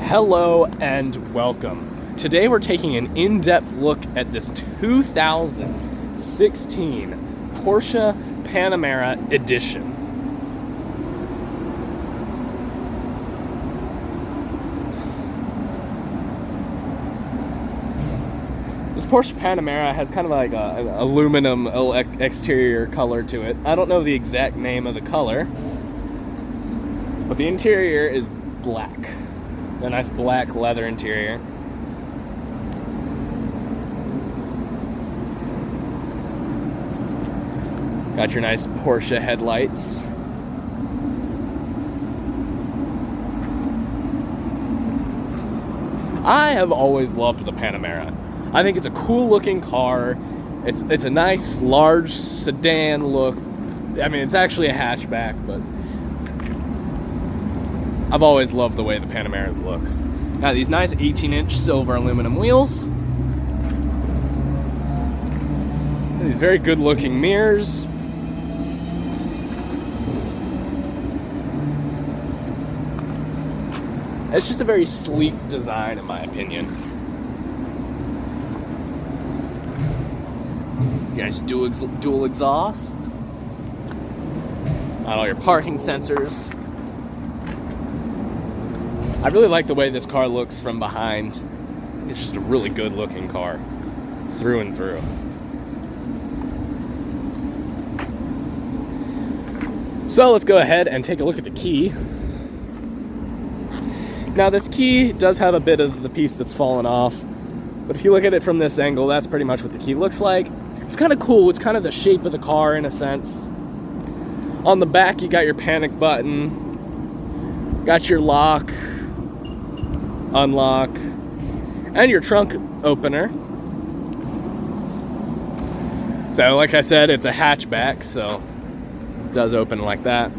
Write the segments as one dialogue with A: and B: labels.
A: Hello and welcome. Today we're taking an in-depth look at this 2016 Porsche Panamera edition. This Porsche Panamera has kind of like an aluminum exterior color to it. I don't know the exact name of the color, but the interior is black. A nice black leather interior. Got your nice Porsche headlights. I have always loved the Panamera. I think it's a cool looking car. It's a nice large sedan look. I mean, it's actually a hatchback, but I've always loved the way the Panameras look. Got these nice 18-inch silver aluminum wheels. These very good-looking mirrors. It's just a very sleek design, in my opinion. Nice dual exhaust. Got all your parking sensors. I really like the way this car looks from behind. It's just a really good looking car, through and through. So let's go ahead and take a look at the key. Now this key does have a bit of the piece that's fallen off, but if you look at it from this angle, that's pretty much what the key looks like. It's kind of cool. It's kind of the shape of the car in a sense. On the back, you got your panic button, got your lock, unlock, and your trunk opener. So like I said, it's a hatchback, so it does open like that.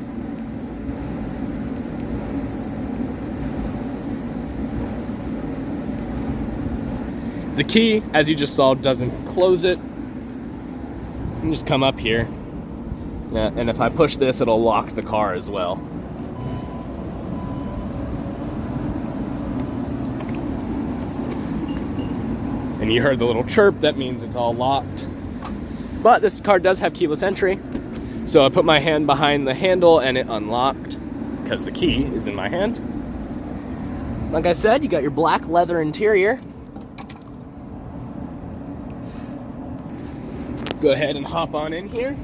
A: The key, as you just saw, doesn't close it. You can just come up here, and if I push this, it'll lock the car as well. And you heard the little chirp, that means it's all locked. But this car does have keyless entry, so I put my hand behind the handle and it unlocked because the key is in my hand. Like I said, you got your black leather interior. Go ahead and hop on in here.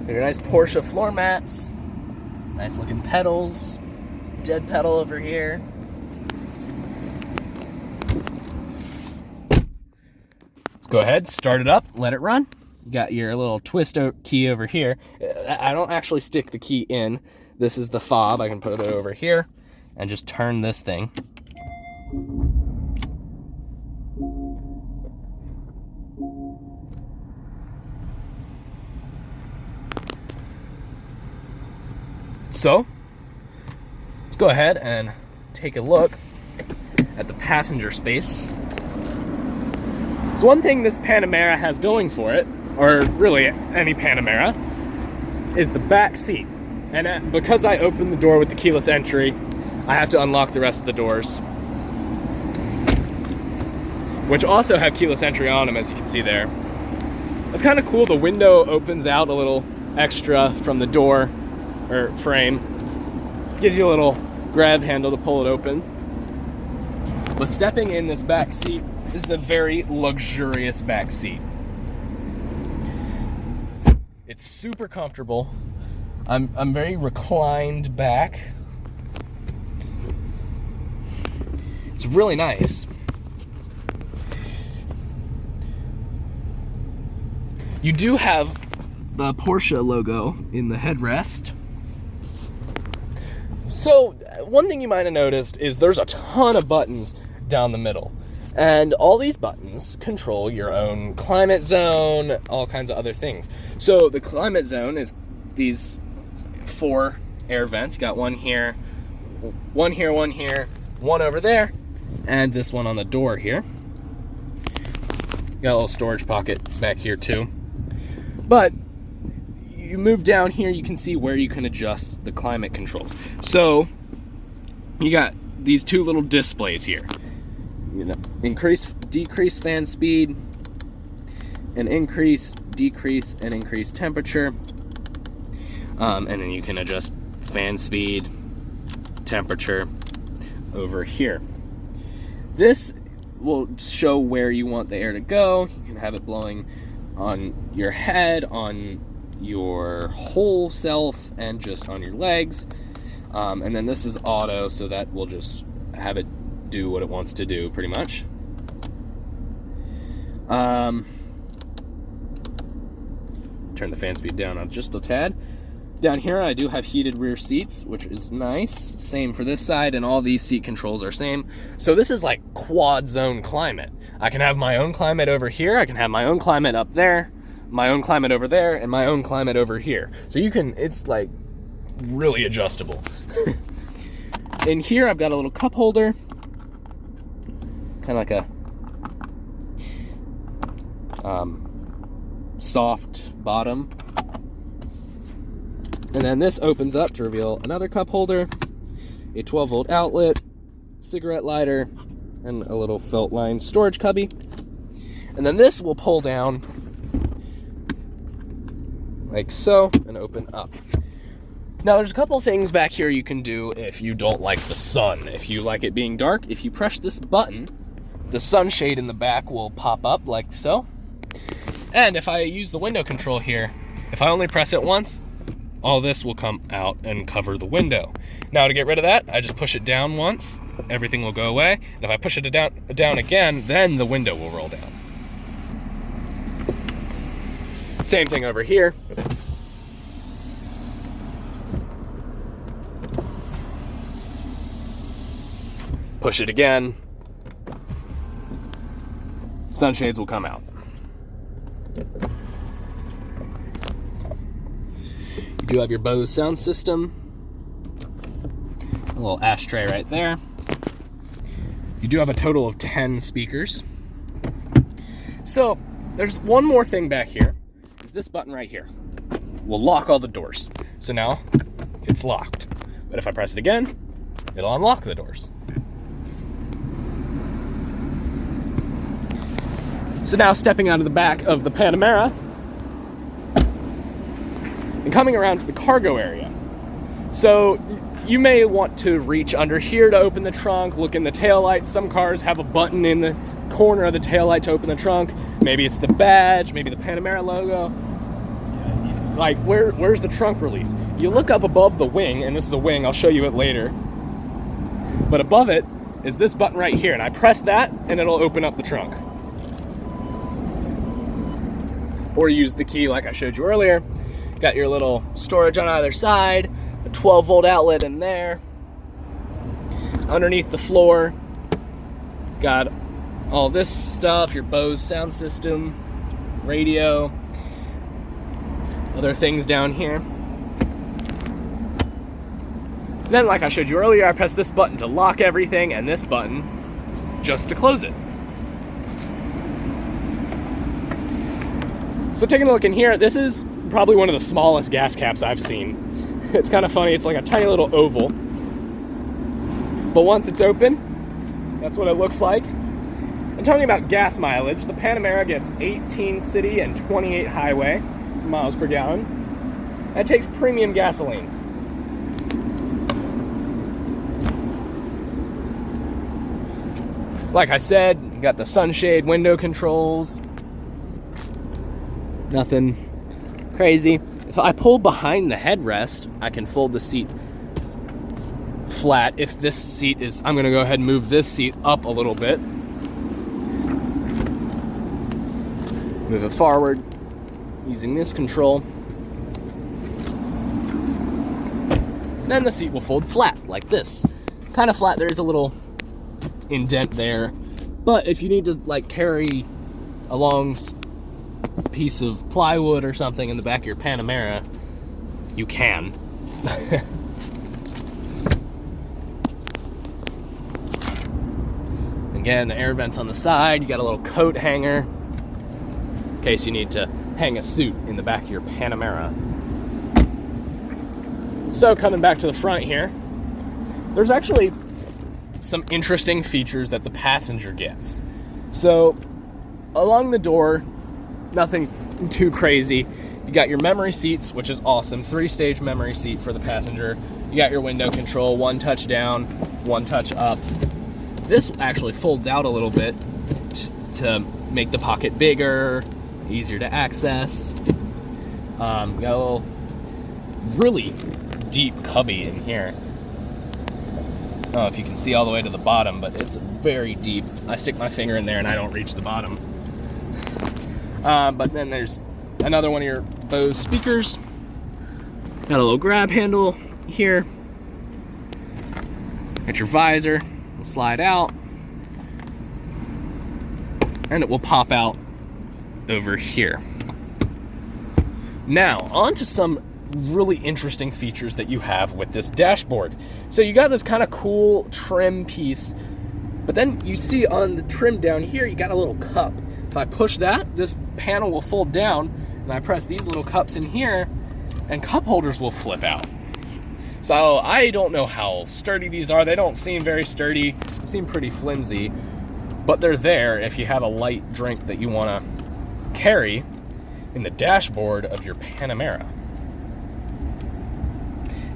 A: Your nice Porsche floor mats, nice looking pedals, dead pedal over here. Let's go ahead, start it up, let it run. You got your little twist key over here. I don't actually stick the key in. This is the fob. I can put it over here and just turn this thing. So, let's go ahead and take a look at the passenger space. So one thing this Panamera has going for it, or really any Panamera, is the back seat. And because I opened the door with the keyless entry, I have to unlock the rest of the doors, which also have keyless entry on them, as you can see there. It's kind of cool. The window opens out a little extra from the door or frame. Gives you a little grab handle to pull it open. But stepping in this back seat, this is a very luxurious back seat. It's super comfortable. I'm very reclined back. It's really nice. You do have the Porsche logo in the headrest. So one thing you might have noticed is there's a ton of buttons down the middle, and all these buttons control your own climate zone, all kinds of other things. So the climate zone is these 4 air vents. You got one here, one here, one here, one over there, and this one on the door here. Got a little storage pocket back here too. But you move down here, you can see where you can adjust the climate controls. So you got these two little displays here. You know, increase, decrease fan speed, and increase, decrease, and increase temperature. And then you can adjust fan speed, temperature over here. This will show where you want the air to go. You can have it blowing on your head, on your whole self, and just on your legs. And then this is auto, so that will just have it do what it wants to do, pretty much. Turn the fan speed down on just a tad. Down here I do have heated rear seats, which is nice. Same for this side, and all these seat controls are same. So this is like quad zone climate. I can have my own climate over here, I can have my own climate up there, my own climate over there, and my own climate over here. So you can, it's like really adjustable. In here I've got a little cup holder, kind of like a soft bottom. And then this opens up to reveal another cup holder, a 12-volt outlet, cigarette lighter, and a little felt-lined storage cubby. And then this will pull down like so and open up. Now there's a couple things back here you can do if you don't like the sun. If you like it being dark, if you press this button, the sunshade in the back will pop up like so. And if I use the window control here, if I only press it once, all this will come out and cover the window. Now to get rid of that, I just push it down once, everything will go away. And if I push it down again, then the window will roll down. Same thing over here. Push it again. Sunshades will come out. You do have your Bose sound system. A little ashtray right there. You do have a total of 10 speakers. So there's one more thing back here. Is this button right here. Will lock all the doors. So now it's locked. But if I press it again, it'll unlock the doors. So now stepping out of the back of the Panamera and coming around to the cargo area. So you may want to reach under here to open the trunk, look in the taillights. Some cars have a button in the corner of the taillight to open the trunk. Maybe it's the badge, maybe the Panamera logo. Like, where's the trunk release? You look up above the wing, and this is a wing, I'll show you it later. But above it is this button right here, and I press that, and it'll open up the trunk. Or use the key like I showed you earlier. Got your little storage on either side, a 12-volt outlet in there. Underneath the floor, got all this stuff, your Bose sound system, radio, other things down here. Then, like I showed you earlier, I press this button to lock everything, and this button just to close it. So taking a look in here, this is probably one of the smallest gas caps I've seen. It's kind of funny, it's like a tiny little oval. But once it's open, that's what it looks like. And talking about gas mileage, the Panamera gets 18 city and 28 highway miles per gallon. That takes premium gasoline. Like I said, you got the sunshade window controls. Nothing crazy. If I pull behind the headrest, I can fold the seat flat. If this seat is, I'm gonna go ahead and move this seat up a little bit. Move it forward using this control. Then the seat will fold flat like this. Kind of flat, there's a little indent there. But if you need to like carry a long piece of plywood or something in the back of your Panamera, you can. Again, the air vents on the side. You got a little coat hanger in case you need to hang a suit in the back of your Panamera. So coming back to the front here, there's actually some interesting features that the passenger gets. So along the door, nothing too crazy. You got your memory seats, which is awesome. 3-stage memory seat for the passenger. You got your window control, 1 touch down, 1 touch up. This actually folds out a little bit to make the pocket bigger, easier to access. Got a little really deep cubby in here. I don't know if you can see all the way to the bottom, but it's very deep. I stick my finger in there and I don't reach the bottom. But then there's another one of your Bose speakers. Got a little grab handle here. Got your visor. It'll slide out. And it will pop out over here. Now, on to some really interesting features that you have with this dashboard. So you got this kind of cool trim piece, but then you see on the trim down here, you got a little cup. If I push that, this panel will fold down, and I press these little cups in here, and cup holders will flip out. So I don't know how sturdy these are. They don't seem very sturdy. They seem pretty flimsy, but they're there if you have a light drink that you want to carry in the dashboard of your Panamera.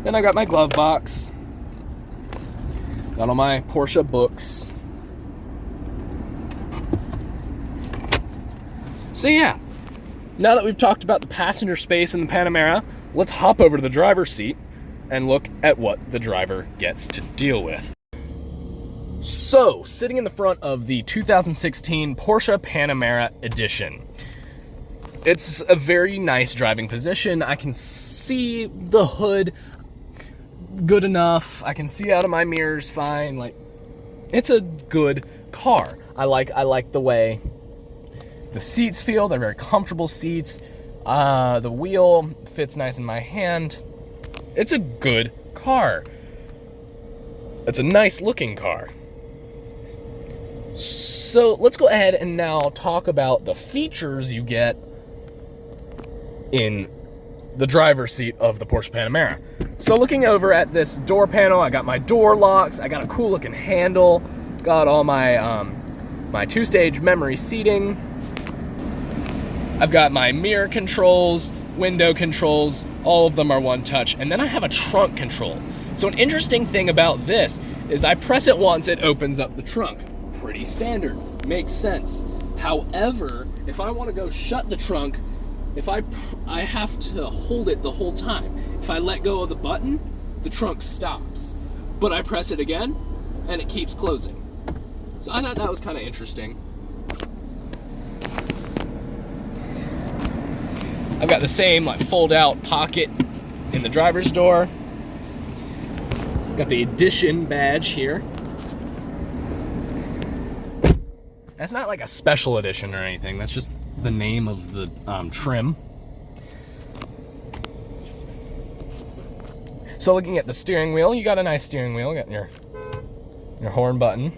A: Then I got my glove box. Got all my Porsche books. So yeah, now that we've talked about the passenger space in the Panamera, let's hop over to the driver's seat and look at what the driver gets to deal with. So, sitting in the front of the 2016 Porsche Panamera Edition. It's a very nice driving position. I can see the hood good enough. I can see out of my mirrors fine. Like, it's a good car. I like the way the seats feel. They're very comfortable seats. The wheel fits nice in my hand. It's a good car. It's a nice looking car. So let's go ahead and now talk about the features you get in the driver's seat of the Porsche Panamera. So looking over at this door panel, I got my door locks, I got a cool looking handle, got all my my 2-stage memory seating. I've got my mirror controls, window controls, all of them are 1 touch, and then I have a trunk control. So an interesting thing about this is I press it once, it opens up the trunk. Pretty standard, makes sense. However, if I want to go shut the trunk, I have to hold it the whole time. If I let go of the button, the trunk stops. But I press it again, and it keeps closing. So I thought that was kind of interesting. I've got the same fold-out pocket in the driver's door. Got the edition badge here. That's not like a special edition or anything. That's just the name of the trim. So looking at the steering wheel, you got a nice steering wheel. Got your horn button.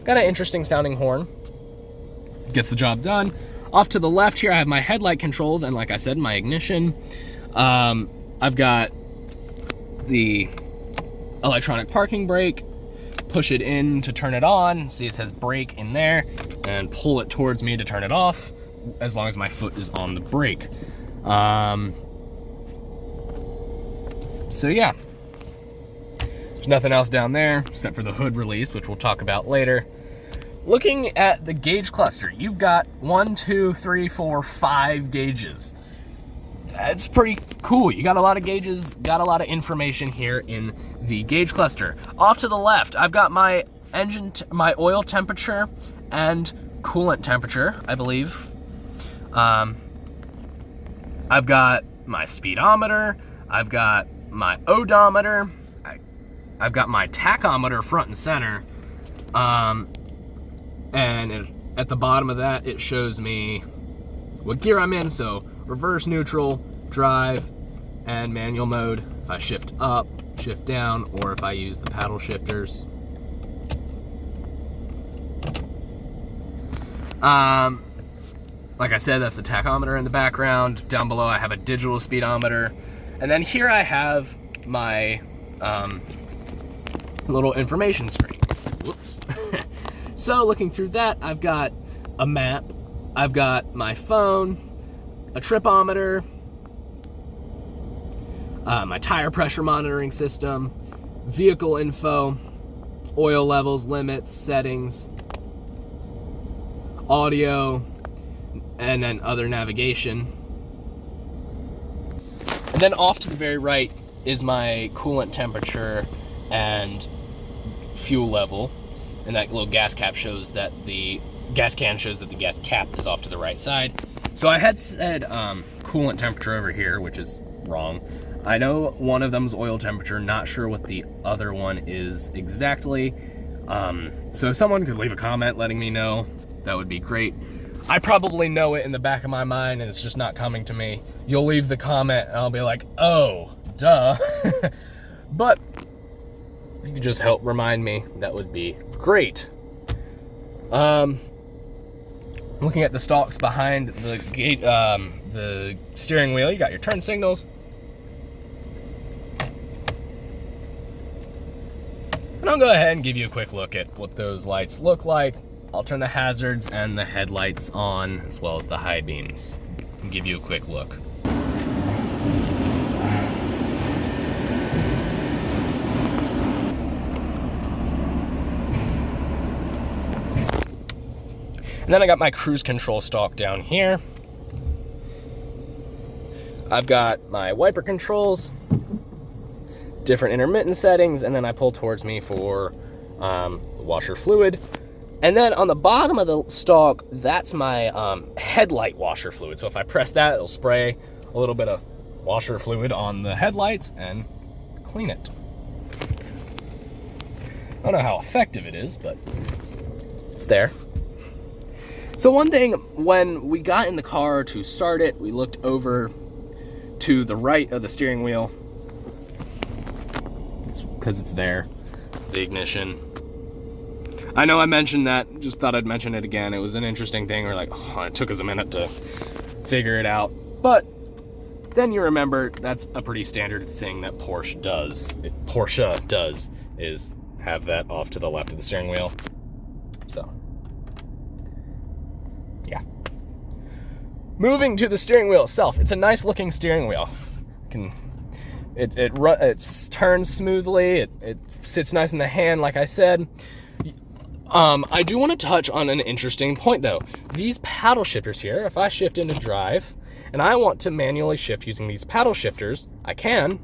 A: Got an interesting sounding horn. Gets the job done. Off to the left here, I have my headlight controls, and like I said, my ignition. I've got the electronic parking brake. Push it in to turn it on. See, it says brake in there, and pull it towards me to turn it off, as long as my foot is on the brake. So yeah, there's nothing else down there except for the hood release, which we'll talk about later. Looking at the gauge cluster, you've got 1, 2, 3, 4, 5 gauges. That's pretty cool. You got a lot of gauges, got a lot of information here in the gauge cluster. Off to the left, I've got my my oil temperature and coolant temperature, I believe. I've got my speedometer, I've got my odometer, I've got my tachometer front and center, and at the bottom of that, it shows me what gear I'm in, so reverse, neutral, drive, and manual mode. If I shift up, shift down, or if I use the paddle shifters. Like I said, that's the tachometer in the background. Down below, I have a digital speedometer. And then here I have my little information screen. Whoops. So looking through that, I've got a map, I've got my phone, a tripometer, my tire pressure monitoring system, vehicle info, oil levels, limits, settings, audio, and then other navigation. And then off to the very right is my coolant temperature and fuel level. And that little gas can shows that the gas cap is off to the right side. So I had said coolant temperature over here, which is wrong. I know one of them is oil temperature, not sure what the other one is exactly. So if someone could leave a comment letting me know, that would be great. I probably know it in the back of my mind and it's just not coming to me. You'll leave the comment and I'll be like, oh, duh. But if you could just help remind me, that would be great. Looking at the stalks behind the gate, the steering wheel, you got your turn signals. And I'll go ahead and give you a quick look at what those lights look like. I'll turn the hazards and the headlights on, as well as the high beams, and give you a quick look. And then I got my cruise control stalk down here. I've got my wiper controls, different intermittent settings, and then I pull towards me for washer fluid. And then on the bottom of the stalk, that's my headlight washer fluid. So if I press that, it'll spray a little bit of washer fluid on the headlights and clean it. I don't know how effective it is, but it's there. So one thing, when we got in the car to start it, we looked over to the right of the steering wheel. It's because it's there, the ignition. I know I mentioned that, just thought I'd mention it again. It was an interesting thing. We're like, oh, it took us a minute to figure it out. But then you remember that's a pretty standard thing that Porsche does, is have that off to the left of the steering wheel. So, yeah. Moving to the steering wheel itself, it's a nice looking steering wheel. It turns smoothly. It sits nice in the hand, like I said. I do want to touch on an interesting point though. These paddle shifters here, if I shift into drive and I want to manually shift using these paddle shifters, I can,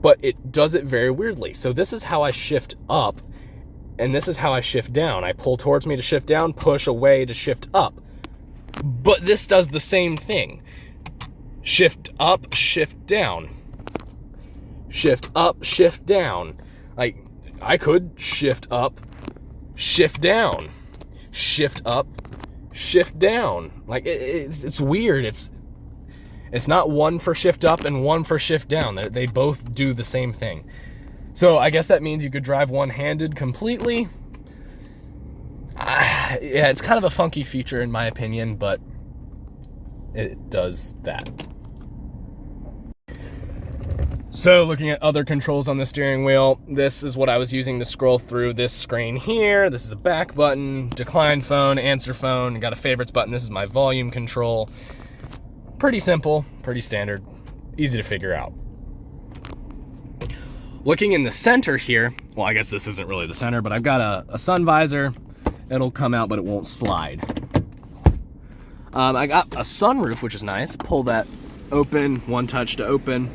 A: but it does it very weirdly. So this is how I shift up and this is how I shift down. I pull towards me to shift down, push away to shift up. But this does the same thing. Shift up, shift down. Shift up, shift down. Like, I could shift up, shift down, shift up, shift down. Like it's weird. It's not one for shift up and one for shift down. They both do the same thing. So I guess that means you could drive one-handed completely. Yeah, it's kind of a funky feature in my opinion, but it does that. So looking at other controls on the steering wheel, this is what I was using to scroll through this screen here. This is a back button, decline phone, answer phone, got a favorites button. This is my volume control. Pretty simple, pretty standard, easy to figure out. Looking in the center here, well, I guess this isn't really the center, but I've got a sun visor. It'll come out, but it won't slide. I got a sunroof, which is nice. Pull that open, one touch to open.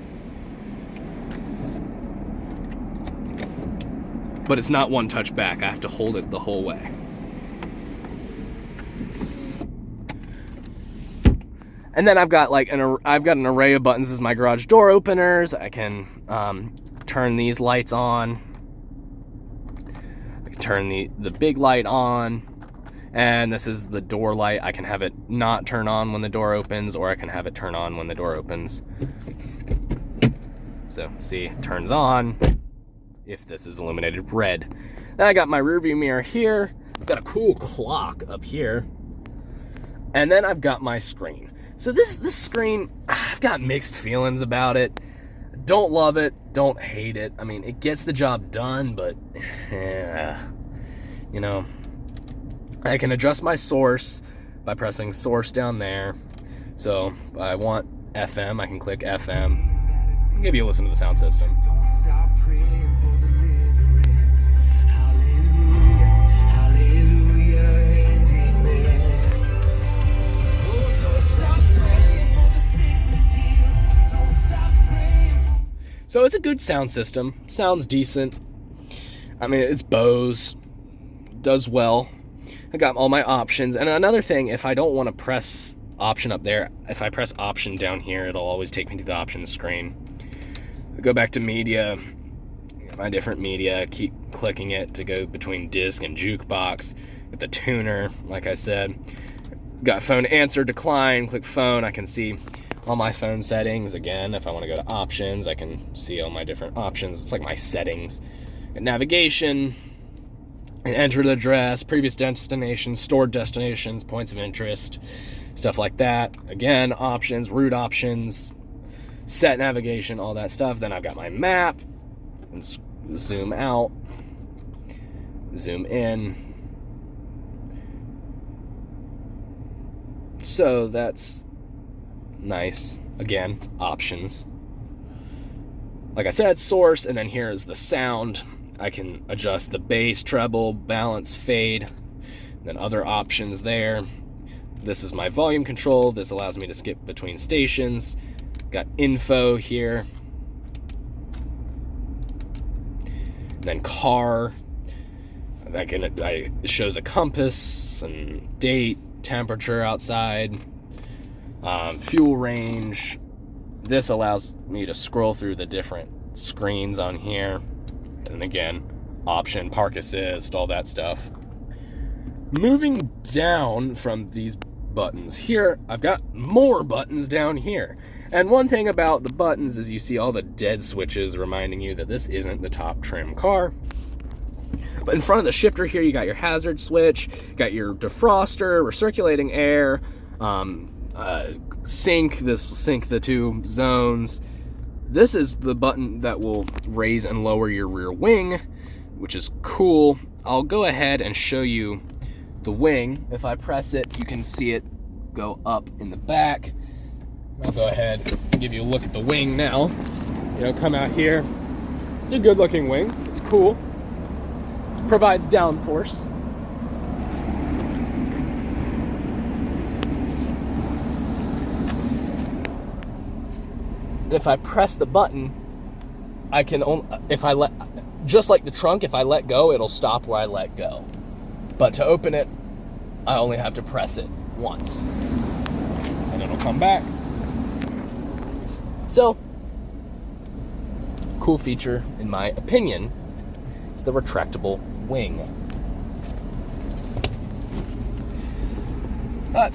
A: But it's not one touch back. I have to hold it the whole way. And then I've got an array of buttons. This is my garage door openers. I can turn these lights on. I can turn the big light on. And this is the door light. I can have it not turn on when the door opens, or I can have it turn on when the door opens. So see, it turns on if this is illuminated red. Then I got my rear view mirror here. I've got a cool clock up here. And then I've got my screen. So this screen, I've got mixed feelings about it. Don't love it. don't hate it. I mean, it gets the job done, but you know, I can adjust my source by pressing source down there. So if I want FM, I can click FM. I'll give you a listen to the sound system. So it's a good sound system. Sounds decent. I mean, it's Bose. Does well. I got all my options. And another thing, if I don't want to press option up there, if I press option down here, it'll always take me to the options screen. I go back to media, my different media, keep clicking it to go between disc and jukebox. With the tuner, like I said. Got phone answer, decline, click phone. I can see all my phone settings. Again, if I want to go to options, I can see all my different options. It's like my settings. And navigation, and enter the address, previous destination, stored destinations, points of interest, stuff like that. Again, options, route options, set navigation, all that stuff. Then I've got my map, and zoom out, zoom in. So that's nice. Again, options. Like I said, source, and then here is the sound. I can adjust the bass, treble, balance, fade, then other options there. This is my volume control. This allows me to skip between stations. Got info here. Then car. It shows a compass and date, temperature outside, fuel range. This allows me to scroll through the different screens on here. And again, option, park assist, all that stuff. Moving down from these buttons here, I've got more buttons down here. And one thing about the buttons is you see all the dead switches reminding you that this isn't the top trim car. But in front of the shifter here, you got your hazard switch, got your defroster, recirculating air, sync the two zones. This is the button that will raise and lower your rear wing, which is cool. I'll go ahead and show you the wing. If I press it, you can see it go up in the back. I'll go ahead and give you a look at the wing now. Come out here. It's a good looking wing. It's cool. Provides downforce. If I press the button, I can only, just like the trunk, if I let go, it'll stop where I let go. But to open it, I only have to press it once. And it'll come back. So, cool feature, in my opinion, is the retractable wing. But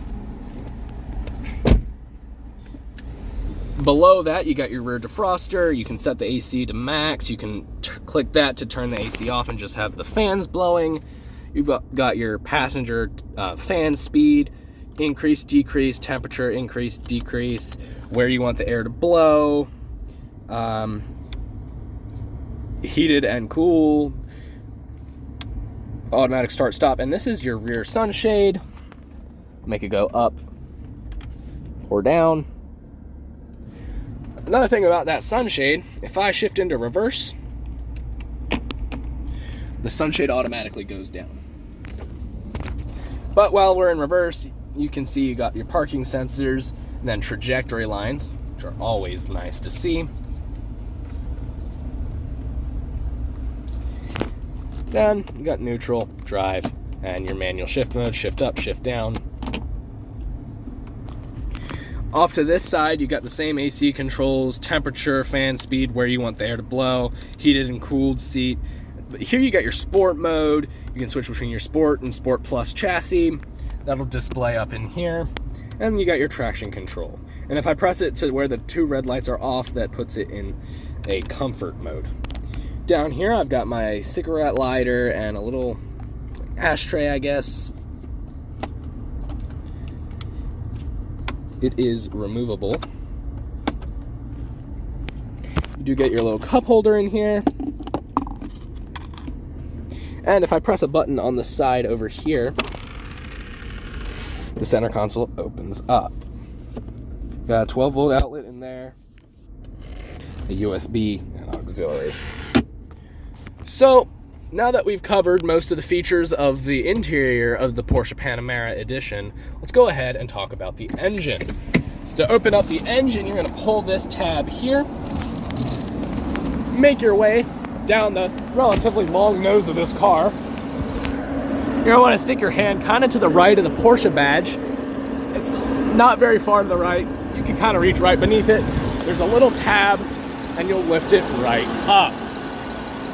A: below that, you got your rear defroster. You can set the AC to max. You can click that to turn the AC off and just have the fans blowing. You've got your passenger fan speed, increase, decrease, temperature, increase, decrease, where you want the air to blow, heated and cool, automatic start stop, and this is your rear sunshade. Make it go up or down. Another thing about that sunshade, if I shift into reverse, the sunshade automatically goes down. But while we're in reverse, you can see you got your parking sensors and then trajectory lines, which are always nice to see. Then you got neutral, drive, and your manual shift mode, shift up, shift down. Off to this side, you got the same AC controls, temperature, fan speed, where you want the air to blow, heated and cooled seat. But here you got your sport mode. You can switch between your sport and sport plus chassis. That'll display up in here. And you got your traction control. And if I press it to where the two red lights are off, that puts it in a comfort mode. Down here, I've got my cigarette lighter and a little ashtray, I guess. It is removable. You do get your little cup holder in here. And if I press a button on the side over here, the center console opens up. Got a 12-volt outlet in there, a USB, and auxiliary. So, now that we've covered most of the features of the interior of the Porsche Panamera edition, let's go ahead and talk about the engine. So to open up the engine, you're going to pull this tab here, make your way down the relatively long nose of this car. You're going to want to stick your hand kind of to the right of the Porsche badge. It's not very far to the right. You can kind of reach right beneath it. There's a little tab, and you'll lift it right up.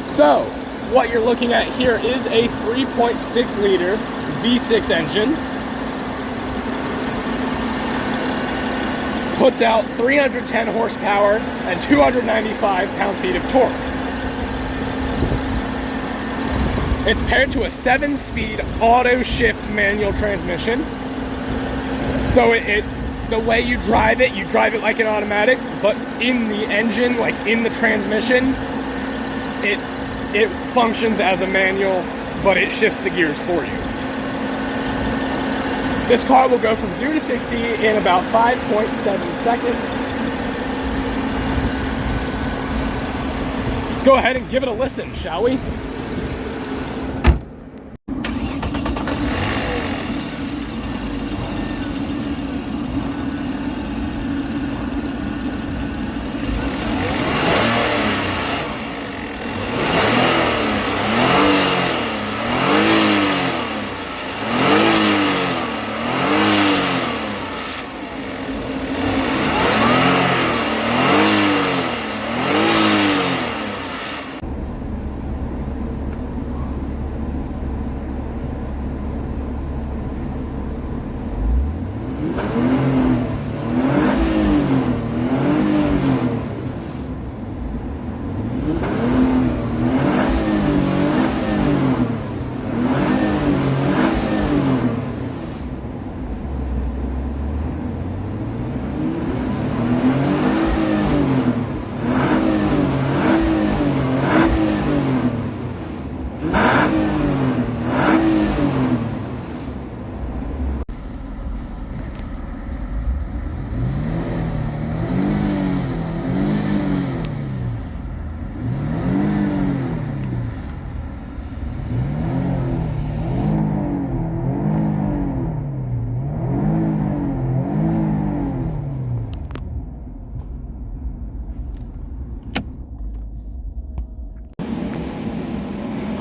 A: So, what you're looking at here is a 3.6 liter V6 engine. Puts out 310 horsepower and 295 pound-feet of torque. It's paired to a 7-speed auto-shift manual transmission. So the way you drive it like an automatic, but in the engine, like in the transmission, it functions as a manual, but it shifts the gears for you. This car will go from 0 to 60 in about 5.7 seconds. Let's go ahead and give it a listen, shall we?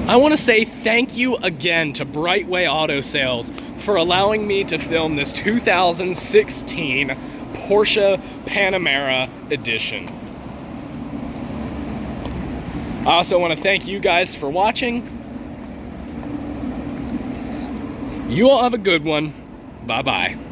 A: I want to say thank you again to Brightway Auto Sales for allowing me to film this 2016 Porsche Panamera edition. I also want to thank you guys for watching. You all have a good one. Bye-bye.